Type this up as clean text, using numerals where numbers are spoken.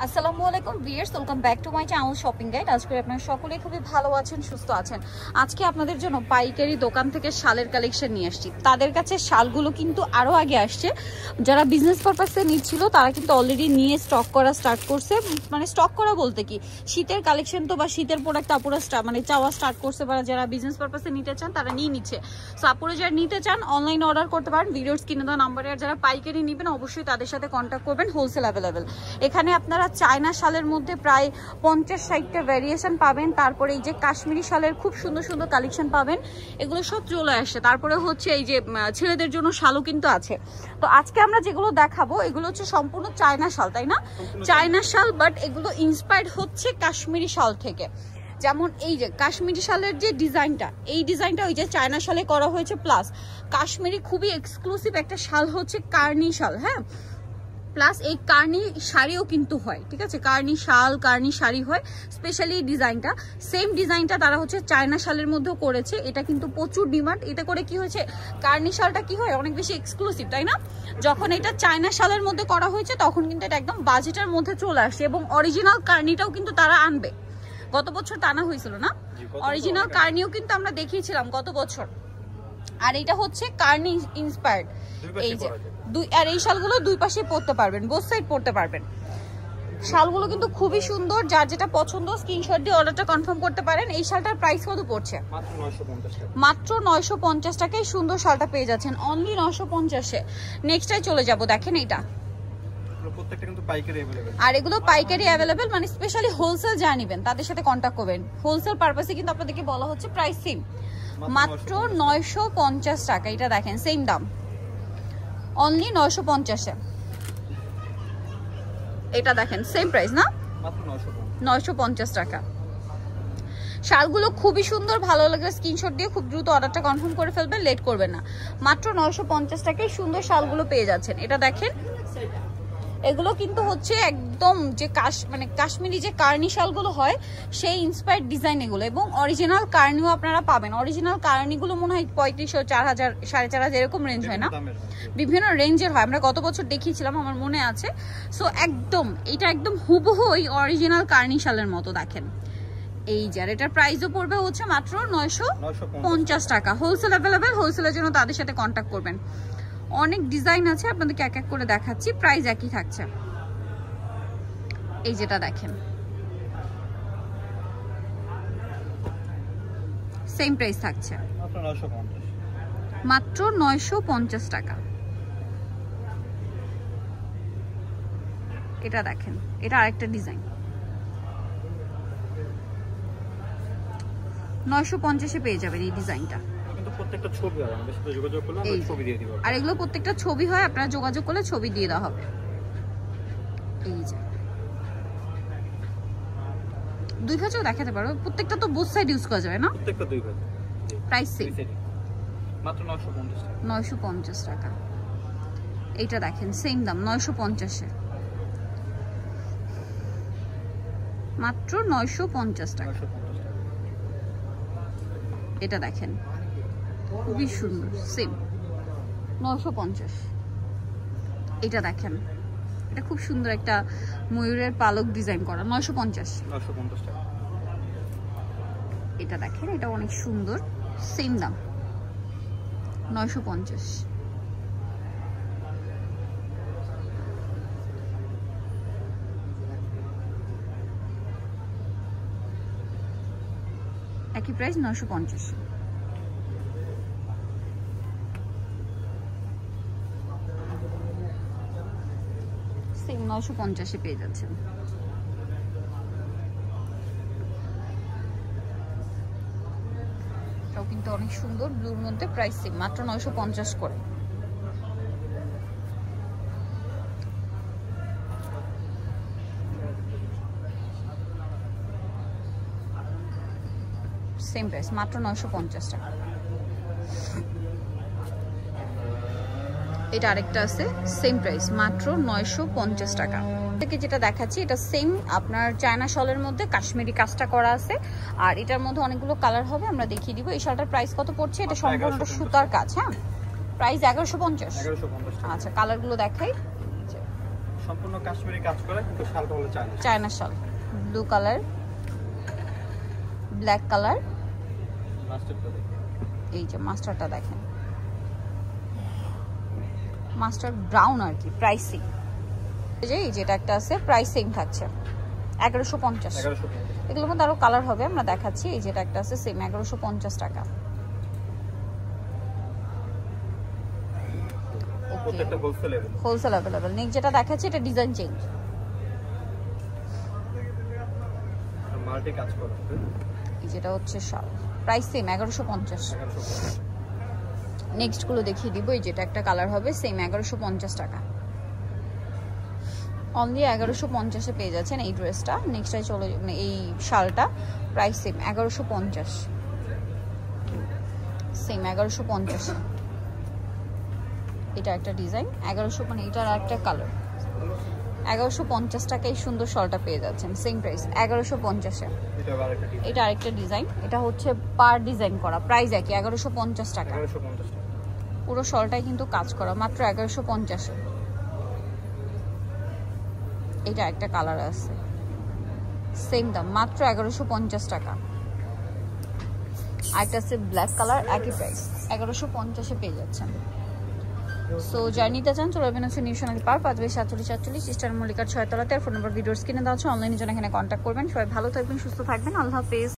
আসসালামু আলাইকুম viewers, welcome back to my channel shopping guide. আজকে আপনারা সকলেই খুবই ভালো আছেন, সুস্থ আছেন। আজকে আপনাদের জন্য পাইকারি দোকান থেকে শালের কালেকশন নিয়ে আসছি। তাদের কাছে শালগুলো কিন্তু আরও আগে আসছে। যারা বিজনেস পারপাসে নিচ্ছিল তারা কিন্তু অলরেডি নিয়ে স্টক করা স্টার্ট করছে। মানে স্টক করা বলতে কি, শীতের কালেকশন তো বা শীতের প্রোডাক্ট আপুরা মানে চাওয়া স্টার্ট করছে, বা যারা বিজনেস পারপাসে নিতে চান তারা নিয়ে নিচ্ছে। সো আপুরা যারা নিতে চান অনলাইনে অর্ডার করতে পারেন ভিডিওর স্ক্রিনে দেওয়া নাম্বারে। আর যারা পাইকারি নেবেন অবশ্যই তাদের সাথে কন্ট্যাক্ট করবেন, হোলসেল অ্যাভেলেবেল। এখানে আপনারা চায়না শালের মধ্যে প্রায় 50-60টা ভ্যারিয়েশন পাবেন। তারপরে এই যে কাশ্মীরি শালের খুব সুন্দর সুন্দর কালেকশন পাবেন, এগুলো সব চলে আসছে। তারপরে হচ্ছে এই যে ছেলেদের জন্য শালও কিন্তু আছে। তো আজকে আমরা যেগুলো দেখাবো এগুলো হচ্ছে সম্পূর্ণ চায়না শাল, তাই না? চায়না শাল, বাট এগুলো ইন্সপায়ার্ড হচ্ছে কাশ্মীরি শাল থেকে। যেমন এই যে কাশ্মীরি শালের যে ডিজাইনটা, এই ডিজাইনটা ওই যে চায়না শালে করা হয়েছে, প্লাস কাশ্মীরি খুবই এক্সক্লুসিভ একটা শাল হচ্ছে কার্নি শাল। হ্যাঁ, প্লাস এই কার্নি শাড়িও কিন্তু হয়, ঠিক আছে? কার্নি শাল, কার্নি শাড়ি হয়। স্পেশালি ডিজাইনটা, সেম ডিজাইনটা তারা হচ্ছে চায়না শালের মধ্যেও করেছে। এটা কিন্তু প্রচুর ডিমান্ড। এতে করে কি হয়েছে, কার্নি শালটা কি হয়, অনেক বেশি এক্সক্লুসিভ, তাই না? যখন এটা চায়না শালের মধ্যে করা হয়েছে তখন কিন্তু এটা একদম বাজেটের মধ্যে চলে আসে। এবং অরিজিনাল কার্নিটাও কিন্তু তারা আনবে। গত বছর টানা হয়েছিল না, অরিজিনাল কার্নিও কিন্তু আমরা দেখিয়েছিলাম গত বছর। আর এটা হচ্ছে কার্নি ইন্সপায়ার্ড। এই যে আর এই শালগুলো দুই পাশে পরতে পারবেন, বোথ সাইড পরতে পারবেন। শালগুলো কিন্তু খুবই সুন্দর। যার যেটা পছন্দ স্ক্রিনশট দিয়ে অর্ডারটা কনফার্ম করতে পারেন। এই শালটার প্রাইস কত পড়ছে? মাত্র 950 টাকায় সুন্দর শালটা পেয়ে যাচ্ছেন, অনলি 950-এ। নেক্সটটাই চলে যাব, দেখেন এইটা। প্রত্যেকটা কিন্তু পাইকারি अवेलेबल। আর এগুলো পাইকারি अवेलेबल, মানে স্পেশালি হোলসেল যা নেবেন তাদের সাথে কন্টাক্ট করবেন। হোলসেল পারপাসে কিন্তু আপনাদেরকে বলা হচ্ছে প্রাইস সেম, মাত্র 950 টাকা। এটা দেখেন সেম দাম, অনলি 950-এ। এটা দেখেন সেম প্রাইস না, মাত্র 950 টাকা। শালগুলো খুবই সুন্দর, ভালো লাগলে স্ক্রিনশট দিয়ে খুব দ্রুত অর্ডারটা কনফার্ম করে ফেলবেন, লেট করবেন না। মাত্র 950 টাকায় সুন্দর শালগুলো পেয়ে যাচ্ছেন। এটা দেখেন, এগুলো কিন্তু হচ্ছে একদম যে মানে কাশ্মীরি যে কার্নি শালগুলো হয় সেই ইন্সপায়ার্ড ডিজাইন এগুলো। এবং অরিজিনাল কার্নিও আপনারা পাবেন। অরিজিনাল কার্নিগুলো মনে হয় 3500, 4000, 4500 এরকম রেঞ্জ হয় না, বিভিন্ন রেঞ্জের হয়। আমরা গত বছর দেখিয়েছিলাম, আমার মনে আছে। সো একদম এটা একদম হুবহু ওই অরিজিনাল কার্নি শালের মতো। দেখেন এই যে, আর এটার প্রাইসও পড়বে হচ্ছে মাত্র 950 টাকা। হোলসেল অ্যাভেলেবেল, হোলসেলের জন্য তাদের সাথে কন্ট্যাক্ট করবেন। অনেক ডিজাইন আছে, আপনাদেরকে এক এক করে দেখাচ্ছি। প্রাইস একই থাকছে। এই যেটা দেখেন সেম প্রাইস থাকছে, মাত্র 950 টাকা। এটা দেখেন, এটা আরেকটা ডিজাইন, 950-এ পেয়ে যাবেন এই ডিজাইনটা। প্রত্যেকটা ছবি হয়, আমাদের সাথে যোগাযোগ করলে আমরা ছবি দিয়ে দিব। আর এগুলো প্রত্যেকটা ছবি হয়, আপনারা যোগাযোগ করলে ছবি দিয়ে দেওয়া হবে। এই যে দুই ভাঁজও দেখাতে পারো, প্রত্যেকটা তো বোথ সাইড ইউজ করা যাবে না? প্রত্যেকটা দুই ভাঁজ। প্রাইস সেম, মাত্র 950 টাকা। 950 টাকা। এইটা দেখেন সেম দাম, 950-এ, মাত্র 950 টাকা। এটা দেখেন খুবই সুন্দর, সেম 950। এটা দেখেন, এটা খুব সুন্দর একটা ময়ূরের পালক ডিজাইন করা, 950 টাকা। এটা দেখেন, এটা অনেক সুন্দর, সেম দাম 950। একই প্রাইস 950। সেম 950-এ পেয়ে যাচ্ছেন। এটাও কিন্তু অনেক সুন্দর, ব্লুর মধ্যে, প্রাইস সেম, মাত্র 950 করে। সেম প্রাইস, মাত্র 950 টাকা। এটা আরেকটা আছে, সেম প্রাইস, মাত্র 950 টাকা। থেকে যেটা দেখাচ্ছি এটা সেম আপনার চায়না শলের মধ্যে কাশ্মীরি কাজটা করা আছে। আর এটার মধ্যে অনেকগুলো কালার হবে, আমরা দেখিয়ে দিব। এই শালটার প্রাইস কত পড়ছে? এটা সম্পূর্ণটা সুতার কাজ। হ্যাঁ, প্রাইস 1150। আচ্ছা, কালারগুলো দেখাই। সম্পূর্ণ কাশ্মীরি কাজ করা, কিন্তু শালটা হলো চায়না শাল। ব্লু কালার, ব্ল্যাক কালার, এই যে মাস্টারটা দেখেন, মাস্টার ব্রাউন আর কি। প্রাইসিং এই যেটা একটা আছে, প্রাইসিং থাকছে 1150। এগুলোর মধ্যে আরো কালার হবে, আমরা দেখাচ্ছি। এই যেটা একটা আছে সেম 1150 টাকা। প্রত্যেকটা হোলসেল अवेलेबल। নেক্সট যেটা দেখাচ্ছি এটা ডিজাইন চেঞ্জ, মাল্টি কাজ করা। এই যেটা হচ্ছে শাল, প্রাইস সেম 1150। নেক্সট গুলো দেখিয়ে দিব। এই যেটা একটা কালার হবে সেম 1150 টাকা, অনলি 1150 এ পেয়ে যাচ্ছেন এই ড্রেসটা। নেক্সটে চলে এই শালটা, প্রাইস সেম 1150, সেম 1150। এটা একটা ডিজাইন 1100, মানে এটার একটা কালার 1150 টাকায় সুন্দর শালটা পেয়ে যাচ্ছেন, সেম প্রাইস 1150 এ। এটা আরেকটা ডিজাইন, এটা হচ্ছে পার ডিজাইন করা, প্রাইস একই 1150 টাকা। পুরো শালটাই কিন্তু কাজ করা, মাত্র 1150 এ। এটা একটা কালার আছে, সেম দাম, মাত্র 1150 টাকা। আরেকটা আছে ব্ল্যাক কালার, একই প্রাইস 1150 এ পেয়ে যাচ্ছেন। সো যারা নিতে চান চলে আসবেন হচ্ছে নিউ সোনালী পার্ক 5/47 ইস্টার্ন মল্লিকার 6 তলাতে। আর ফোন নাম্বার ভিডিওর স্ক্রিনে দেওয়া আছে, অনলাইনে জন্য এখানে কন্ট্যাক্ট করবেন। সবাই ভালো থাকবেন, সুস্থ থাকবেন, আল্লাহ হাফেজ।